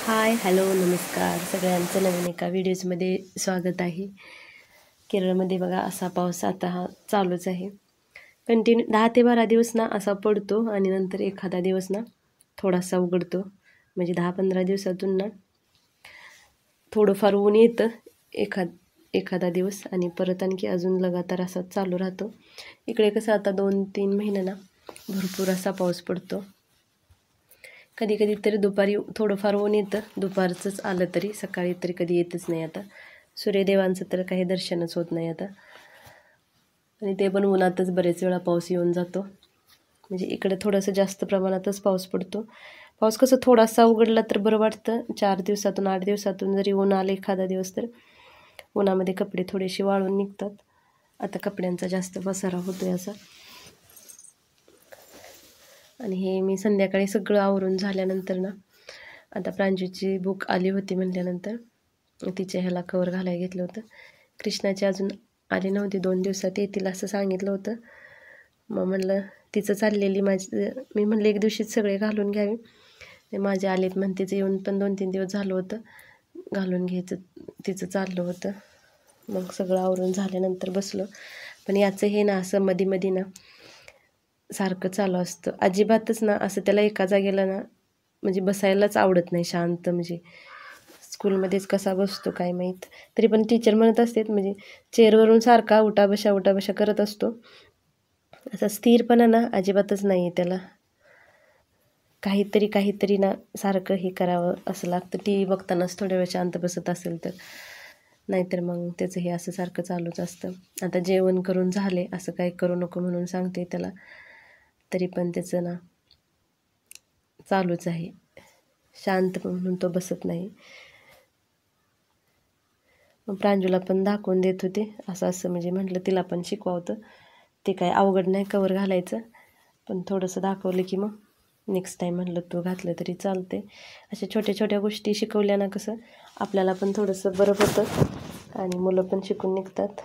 Hi hello नमस्कार सगळ्यांचं नवीन एका व्हिडिओजमध्ये स्वागत आहे. केरळमध्ये बघा असा पाऊस आता हा चालूच आहे. कंटिन्यू 10 ते 12 दिवस ना असा पडतो आणि नंतर एखादा दिवस ना थोडासा उघडतो. म्हणजे 10-15 दिवसातून ना थोडंफार ऊन येतं एखादा दिवस आणि परत आणखी अजून लगातार असा चालू राहतो. इकडे कसं आता 2-3 महिने ना भरपूर असा पाऊस पडतो. कधी कधी तरी दुपारी थोडंफार ऊन येतं, दुपारचंच आलं तरी सकाळी तरी कधी येतच नाही. आता सूर्यदेवांचं तर काही दर्शनच होत नाही आता, आणि ते पण उन्हातच बरेच वेळा पाऊस येऊन जातो. म्हणजे इकडे थोडंसं जास्त प्रमाणातच पाऊस पडतो. पाऊस कसं थोडासा उघडला तर बरं वाटतं. 4 दिवसातून 8 दिवसातून जरी ऊन आलं एखादा दिवस तर उन्हामध्ये कपडे थोडेसे वाळून निघतात. आता कपड्यांचा जास्त पसारा होतोय असा. आणि हे मी संध्याकाळी सगळं आवरून झाल्यानंतर ना आता प्रांजूची बुक आली होती म्हटल्यानंतर तिच्या ह्याला कवर घालायला घेतलं होतं. कृष्णाची अजून आली नव्हती, 2 दिवसात येतील असं सांगितलं होतं. मग म्हणलं तिचं चाललेली मी म्हणलं एक दिवशीच सगळे घालून घ्यावे. ते माझे आलेत म्हणतेच, येऊन पण 2-3 दिवस झालं होतं, घालून घ्यायचं तिचं चाललं होतं. मग सगळं आवरून झाल्यानंतर बसलो. पण याचं हे ना असं मध्ये ना सारखं चालू असतं. अजिबातच ना असं त्याला एका जागेला ना म्हणजे बसायलाच आवडत नाही शांत. म्हणजे स्कूलमध्येच कसा बसतो काय माहीत. तरी पण टीचर म्हणत असतात म्हणजे चेअरवरून सारखा उठाबशा करत असतो. असा स्थिरपणा ना अजिबातच नाही आहे त्याला. काहीतरी ना सारखं हे करावं असं लागतं. टी व्ही बघतानाच थोड्या वेळ शांत बसत असेल तर, नाहीतर मग त्याचं हे असं सारखं चालूच असतं. आता जेवण करून झाले, असं काही करू नको म्हणून सांगते त्याला, तरी पण त्याचं ना चालूच आहे. शांत म्हणून तो बसत नाही. मग प्रांजूला पण दाखवून देत होते असं म्हणजे म्हटलं तिला पण शिकवावतं. ते काय अवघड नाही कवर घालायचं, पण थोडंसं दाखवलं की मग नेक्स्ट टाईम म्हटलं तू घातलं तरी चालते. अशा छोट्या गोष्टी शिकवल्या ना कसं आपल्याला पण थोडंसं बरं होतं आणि मुलं पण शिकून निघतात.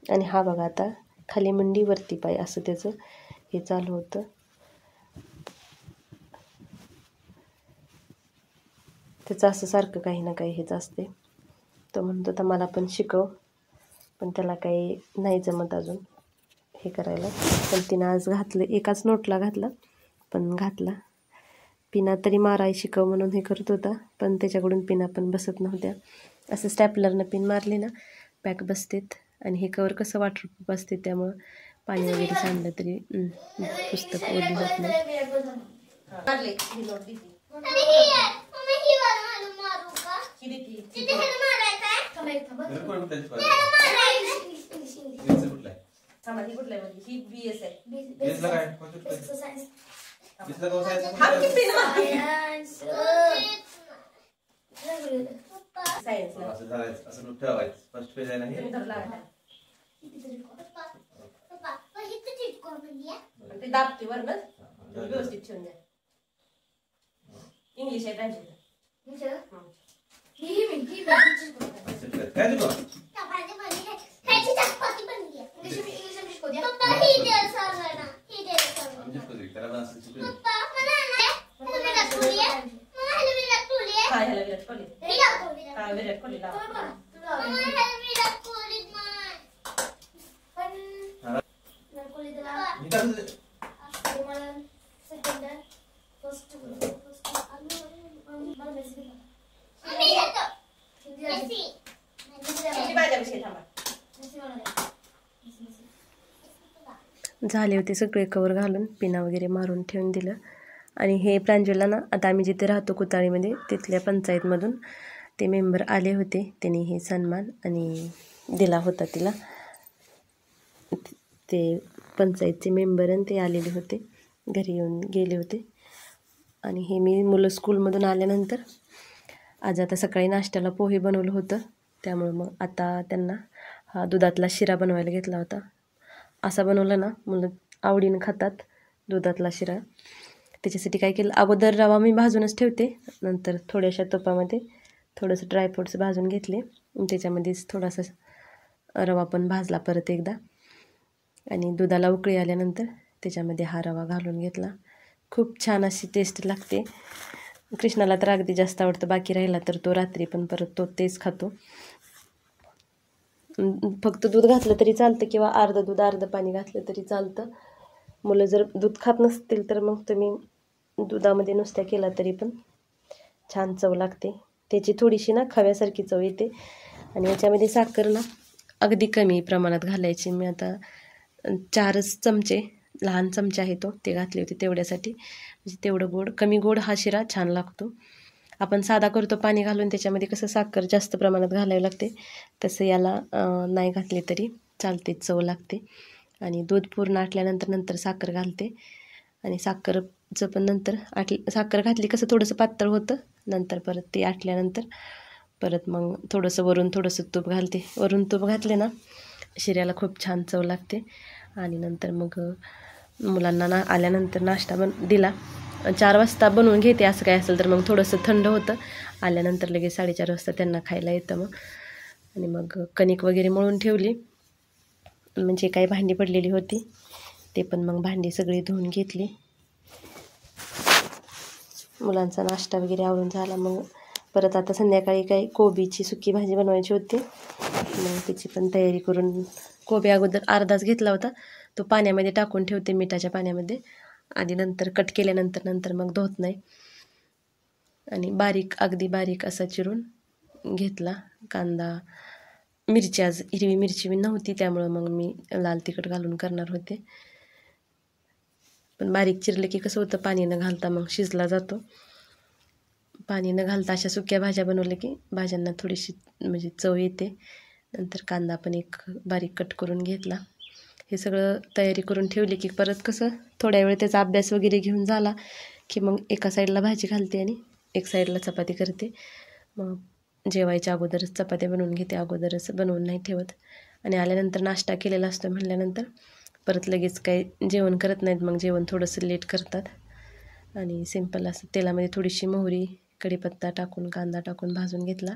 आणि हा बघा आता खाली मुंडी वरती पाय असं त्याचं हे चालू होतं. त्याचं असं सारखं काही ना काही हेच असते. तो म्हणतो तर मला पण शिकव, पण त्याला काही नाही जमत अजून हे करायला. पण तिनं आज घातलं, एकाच नोटला घातला पण घातला. पिना तरी माराय शिकव म्हणून हे करत होता, पण त्याच्याकडून पिना पण बसत नव्हत्या. असं स्टॅपलरनं पिन मारली ना पॅक बसतेत. आणि हे कवर कसं वॉटरप्रूफ असते, त्यामुळं पाणी वगैरे सांडलं तरी पुस्तक ओली होत नाही. व्यवस्थित ठेवून द्या. इंग्लिश आहे झाले होते सगळे कवर घालून पिना वगैरे मारून ठेवून दिलं. आणि हे प्रांजूला ना आता आम्ही जिथे राहतो कुताळीमध्ये तिथल्या पंचायतमधून ते मेंबर आले होते. त्यांनी हे सन्मान आणि दिला होता तिला. ते पंचायतचे मेंबर आणि ते आलेले होते, घरी येऊन गेले होते. आणि हे मी मुलं स्कूलमधून आल्यानंतर आज आता सकाळी नाश्त्याला पोहे बनवलं होतं, त्यामुळं मग आता त्यांना हा दुधातला शिरा बनवायला घेतला होता. असा बनवला ना मुलं आवडीनं खातात दुधातला शिरा. त्याच्यासाठी काय केलं, अगोदर रवा मी भाजूनच ठेवते, नंतर थोड्याशा तुपामध्ये थोडंसं ड्रायफ्रूट्स भाजून घेतले, त्याच्यामध्येच थोडासा रवा पण भाजला परत एकदा. आणि दुधाला उकळी आल्यानंतर त्याच्यामध्ये हा रवा घालून घेतला. खूप छान अशी टेस्ट लागते. कृष्णाला तर अगदी जास्त आवडतं, बाकी राहिला तर तो रात्री पण परत तो तेच खातो. फक्त दूध घातलं तरी चालतं किंवा अर्धं दूध अर्धं पाणी घातलं तरी चालतं. मुलं जर दूध खात नसतील तर मग तुम्ही दुधामध्ये नुसत्या केला तरी पण छान चव लागते. त्याची थोडीशी ना खव्यासारखी चव येते. आणि याच्यामध्ये साखर ना अगदी कमी प्रमाणात घालायची. मी आता 4च चमचे, लहान चमचे आहे तो, ते घातले होते तेवढ्यासाठी. म्हणजे तेवढं गोड, कमी गोड हा शिरा छान लागतो. आपण साधा करतो पाणी घालून, त्याच्यामध्ये कसं साखर जास्त प्रमाणात घालावी लागते, तसं याला नाही घातले तरी चालते, चव लागते. आणि दूध पूर्ण आटल्यानंतर साखर घालते. आणि साखरचं पण नंतर साखर घातली कसं थोडंसं पातळ होतं, नंतर परत ते आटल्यानंतर परत मग थोडंसं वरून थोडंसं तूप घालते. वरून तूप घातले ना शिऱ्याला खूप छान चव लागते. आणि नंतर मग मुलांना आल्यानंतर नाश्ता दिला. 4 वाजता बनवून घेते, असं काय असेल तर मग थोडंसं थंड होतं, आल्यानंतर लगेच 4:30 वाजता त्यांना खायला येतं मग. आणि मग कणिक वगैरे मळून ठेवली, म्हणजे काही भांडी पडलेली होती ते पण मग भांडी सगळी धुवून घेतली. मुलांचा नाश्ता वगैरे आवरून झाला. मग परत आता संध्याकाळी काही कोबीची सुकी भाजी बनवायची होती, मग त्याची पण तयारी करून, कोबी अगोदर अर्धाच घेतला होता, तो पाण्यामध्ये टाकून ठेवते, मिठाच्या पाण्यामध्ये, आणि नंतर कट केल्यानंतर मग धुत नाही. आणि अगदी बारीक असा चिरून घेतला कांदा. मिरची, आज हिरवी मिरची नव्हती त्यामुळं मग मी लाल तिखट घालून करणार होते. पण बारीक चिरले की कसं होतं, पाणी न घालता मग शिजला जातो. पाणी न घालता अशा सुक्या भाज्या बनवल्या की भाज्यांना थोडीशी म्हणजे चव येते. नंतर कांदा पण एक बारीक कट करून घेतला. हे सगळं तयारी करून ठेवली की परत कसं थोड्या वेळ त्याचा अभ्यास वगैरे घेऊन झाला की मग एका साईडला भाजी घालते आणि एक साईडला चपाती करते. मग जेवायच्या अगोदरच चपात्या बनवून घेते, अगोदरच बनवून नाही ठेवत. आणि आल्यानंतर नाश्ता केलेला असतो म्हटल्यानंतर परत लगेच काही जेवण करत नाहीत, मग जेवण थोडंसं लेट करतात. आणि सिंपल असं तेलामध्ये थोडीशी मोहरी, कढीपत्ता टाकून, कांदा टाकून भाजून घेतला.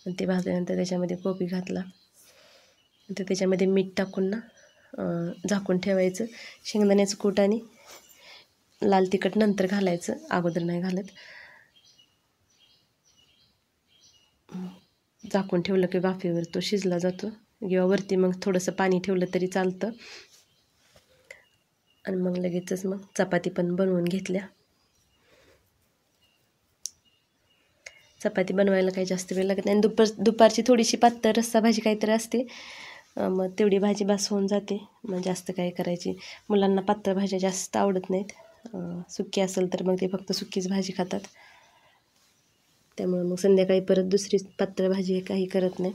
आणि ते भाजल्यानंतर त्याच्यामध्ये कोबी घातला. नंतर त्याच्यामध्ये मीठ टाकून ना झाकून ठेवायचं. शेंगदाण्याचं कूट आणि लाल तिखट नंतर घालायचं, अगोदर नाही घालत. झाकून ठेवलं की वाफेवर तो शिजला जातो, किंवा वरती मग थोडंसं पाणी ठेवलं तरी चालतं. आणि मग लगेचच मग चपाती पण बनवून घेतल्या. चपाती बनवायला काही जास्त वेळ लागत नाही. दुपारची थोडीशी पातळ रस्सा भाजी काहीतरी असते, मग तेवढी भाजी बास होऊन जाते. मग जास्त काय करायची, मुलांना पातळ भाज्या जास्त आवडत नाहीत. सुकी असेल तर मग ते फक्त सुकीच भाजी खातात. त्यामुळे मग संध्याकाळी परत दुसरी पातळ भाजी काही करत नाही.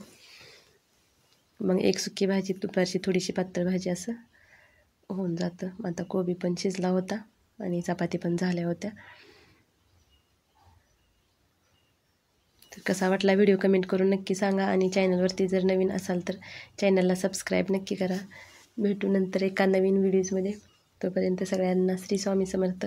मग एक सुकी भाजी, दुपारची थोडीशी पातळ भाजी, असं होऊन जातं. आता कोबी पण शिजला होता आणि चपाती पण झाल्या होत्या. तर कसा वाटला व्हिडिओ कमेंट करून नक्की सांगा. आणि चॅनलवरती जर नवीन असाल तर चॅनलला सबस्क्राईब नक्की करा. भेटू नंतर एका नवीन व्हिडिओजमध्ये. तोपर्यंत सगळ्यांना श्री स्वामी समर्थ.